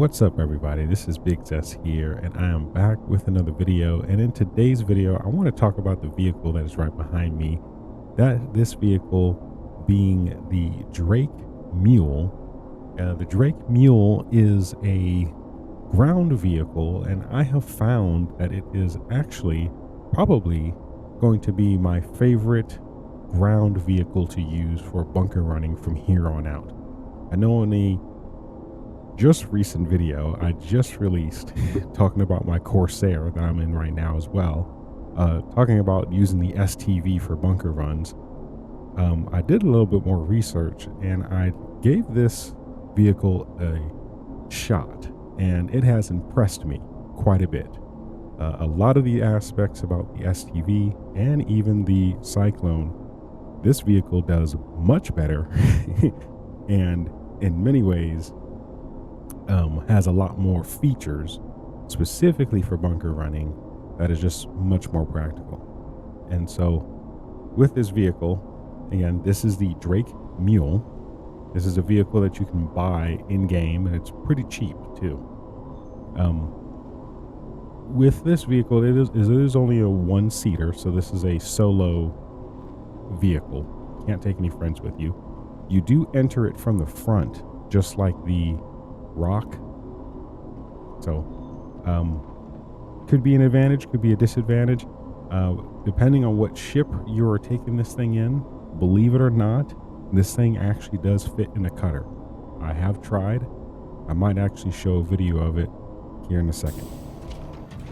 What's up, everybody? This is Big Jess here, and I am back with another video. And in today's video, I want to talk about the vehicle that is right behind me. This vehicle being the Drake Mule. The Drake Mule is a ground vehicle, and I have found that it is actually probably going to be my favorite ground vehicle to use for bunker running from here on out. I know in the just recent video I just released talking about my Corsair that I'm in right now as well, talking about using the STV for bunker runs. I did a little bit more research and I gave this vehicle a shot, and it has impressed me quite a bit. A lot of the aspects about the STV and even the Cyclone, this vehicle does much better and in many ways has a lot more features specifically for bunker running that is just much more practical. And so with this vehicle, again, this is the Drake Mule. This is a vehicle that you can buy in game, and it's pretty cheap too. With this vehicle, it is only a one-seater, so this is a solo vehicle. Can't take any friends with you. You do enter it from the front, just like the Rock. So could be an advantage, could be a disadvantage, depending on what ship you are taking this thing in. Believe it or not, this thing actually does fit in a cutter. I have tried. I might actually show a video of it here in a second.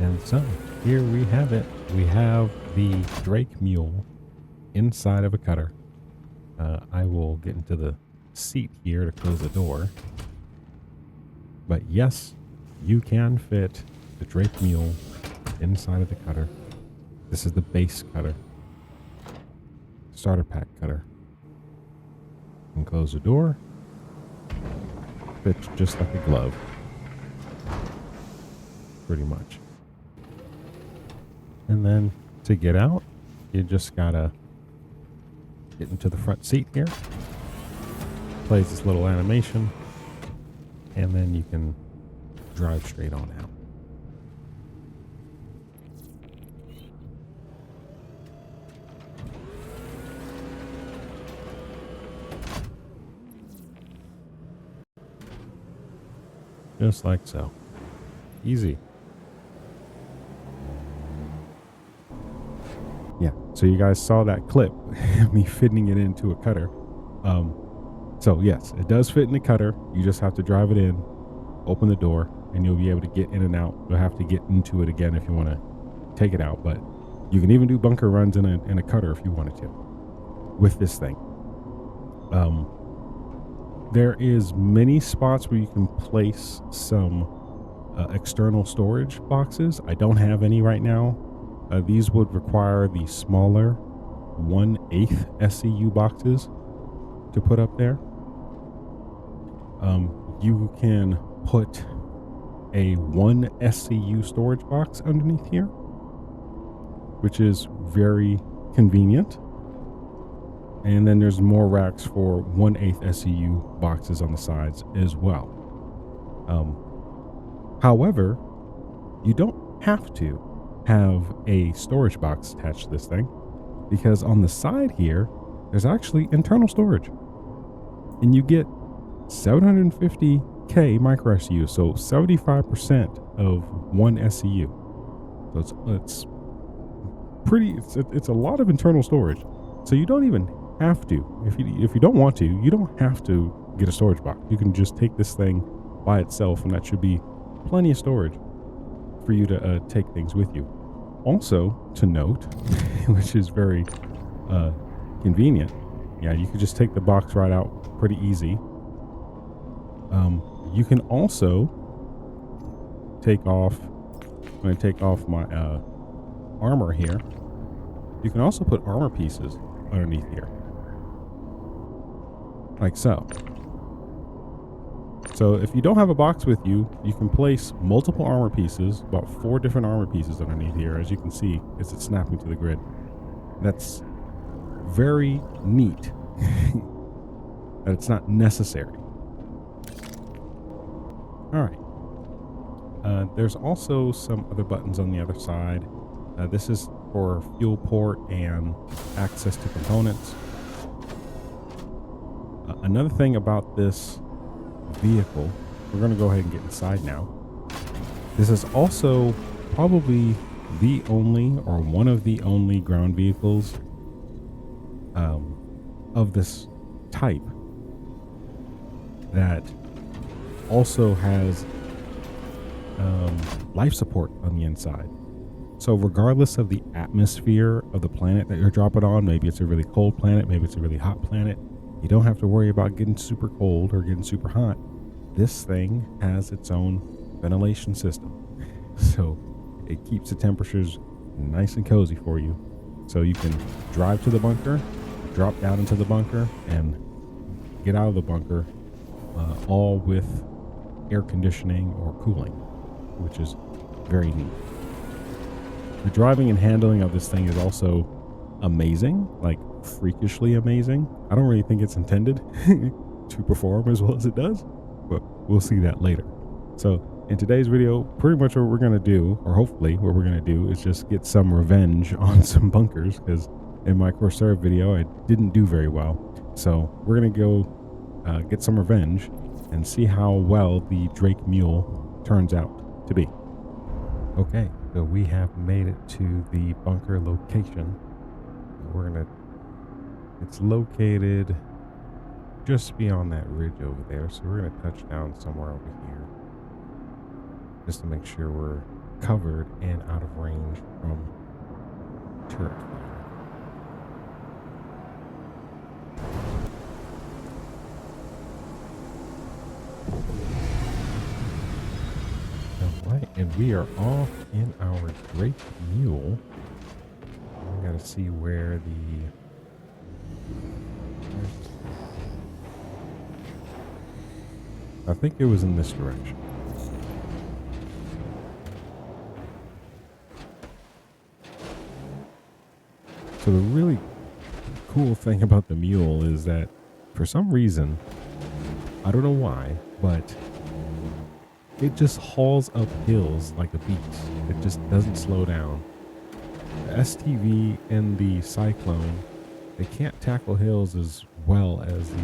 And so here we have it. We have the Drake Mule inside of a cutter. I will get into the seat here to close the door. But yes, you can fit the Drake Mule inside of the cutter. This is the base cutter. Starter pack cutter. And close the door. Fits just like a glove. Pretty much. And then to get out, you just gotta get into the front seat here. Plays this little animation. And then you can drive straight on out. Just like so. Easy. Yeah, so you guys saw that clip, me fitting it into a cutter. So yes, it does fit in the cutter. You just have to drive it in, open the door, and you'll be able to get in and out. You'll have to get into it again if you want to take it out, but you can even do bunker runs in a cutter if you wanted to with this thing. There is many spots where you can place some external storage boxes. I don't have any right now. These would require the smaller 1/8 SCU boxes to put up there. You can put a 1 SCU storage box underneath here, which is very convenient. And then there's more racks for 1/8 SCU boxes on the sides as well. However, you don't have to have a storage box attached to this thing, because on the side here, there's actually internal storage. And you get 750K micro SCU, so 75% of 1 SCU. So it's a lot of internal storage. So you don't even have to, if you don't want to, you don't have to get a storage box. You can just take this thing by itself, and that should be plenty of storage for you to take things with you. Also to note, which is very convenient, yeah, you could just take the box right out pretty easy. You can also take off, I'm going to take off my armor here. You can also put armor pieces underneath here, like so. So if you don't have a box with you, you can place multiple armor pieces, about 4 different armor pieces underneath here. As you can see, it's snapping to the grid. That's very neat. That it's not necessary. All right, There's also some other buttons on the other side. This is for fuel port and access to components. Another thing about this vehicle, we're going to go ahead and get inside now. This is also probably the only or one of the only ground vehicles of this type that also has life support on the inside. So regardless of the atmosphere of the planet that you're dropping on, maybe it's a really cold planet, maybe it's a really hot planet, you don't have to worry about getting super cold or getting super hot. This thing has its own ventilation system. So it keeps the temperatures nice and cozy for you. So you can drive to the bunker, drop down into the bunker, and get out of the bunker all with air conditioning or cooling, which is very neat. The driving and handling of this thing is also amazing, like freakishly amazing. I don't really think it's intended to perform as well as it does, but we'll see that later. So in today's video, pretty much what we're going to do, or hopefully what we're going to do, is just get some revenge on some bunkers, because in my Corsair video, I didn't do very well. So we're going to go get some revenge and see how well the Drake Mule turns out to be. Okay, so we have made it to the bunker location. It's located just beyond that ridge over there. So we're gonna touch down somewhere over here just to make sure we're covered and out of range from turret fire. Alright, and we are off in our Drake Mule. We gotta see where I think it was in this direction. So the really cool thing about the Mule is that for some reason, I don't know why, but it just hauls up hills like a beast. It just doesn't slow down. The STV and the Cyclone, they can't tackle hills as well as the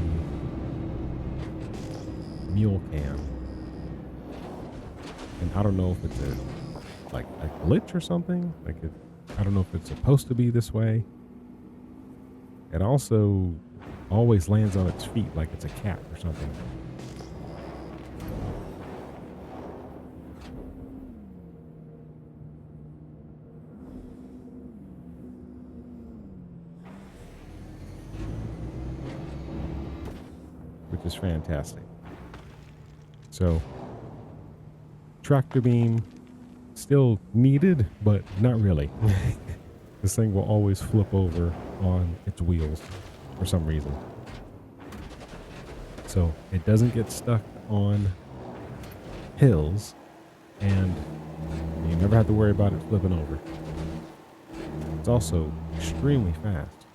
Mule can. And I don't know if it's a glitch or something. I don't know if it's supposed to be this way. It also always lands on its feet like it's a cat or something. Which is fantastic. So, tractor beam still needed, but not really. This thing will always flip over on its wheels for some reason. So it doesn't get stuck on hills, and you never have to worry about it flipping over. It's also extremely fast.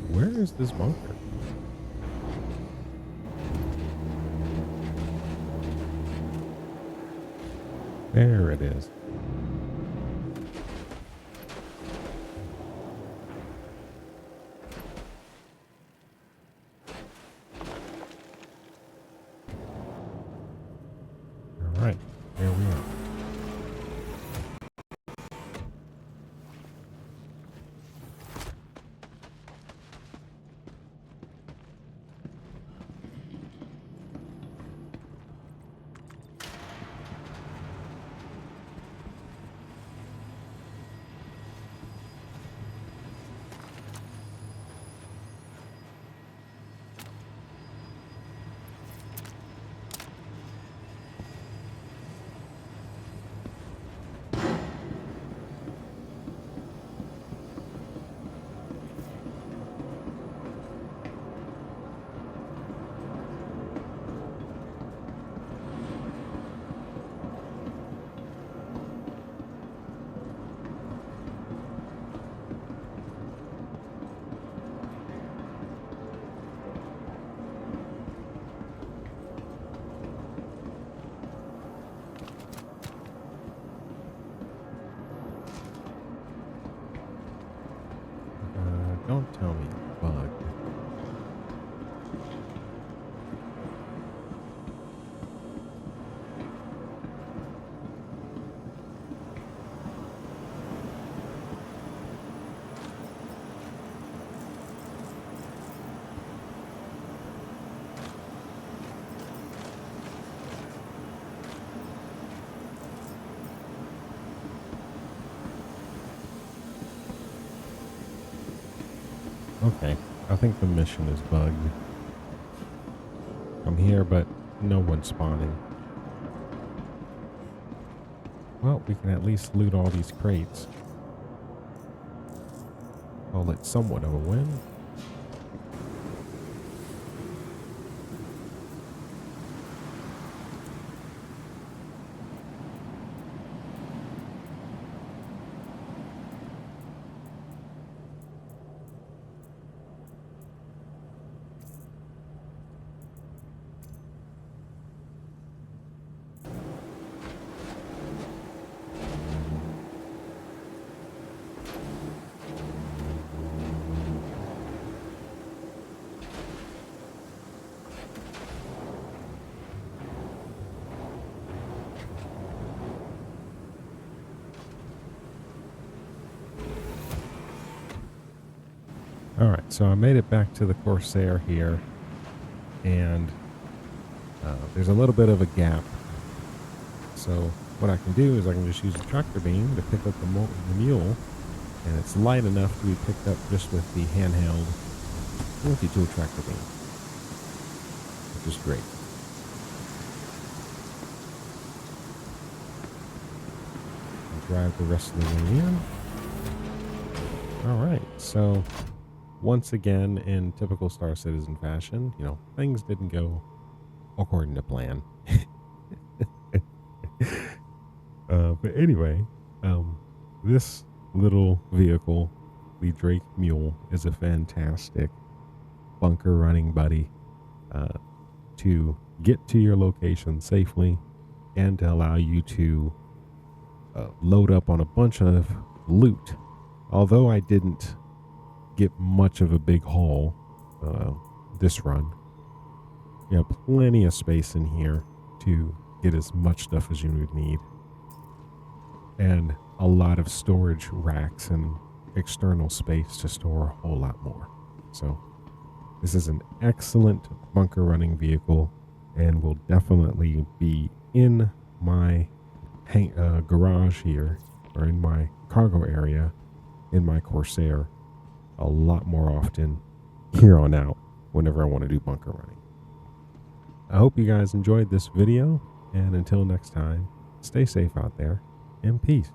Where is this bunker? There it is. All right, there we are. Okay, I think the mission is bugged. I'm here, but no one's spawning. Well, we can at least loot all these crates. Call it somewhat of a win. All right, so I made it back to the Corsair here, and there's a little bit of a gap. So what I can do is I can just use a tractor beam to pick up the mule, and it's light enough to be picked up just with the handheld multi-tool tractor beam, which is great. I'll drive the rest of the way in. All right, so once again, in typical Star Citizen fashion, things didn't go according to plan. But anyway, this little vehicle, the Drake Mule, is a fantastic bunker running buddy to get to your location safely and to allow you to load up on a bunch of loot. Although I didn't get much of a big haul this run, you have plenty of space in here to get as much stuff as you would need, and a lot of storage racks and external space to store a whole lot more. So this is an excellent bunker running vehicle and will definitely be in my garage here, or in my cargo area in my Corsair, a lot more often here on out whenever I want to do bunker running. I hope you guys enjoyed this video, and until next time, stay safe out there, and peace.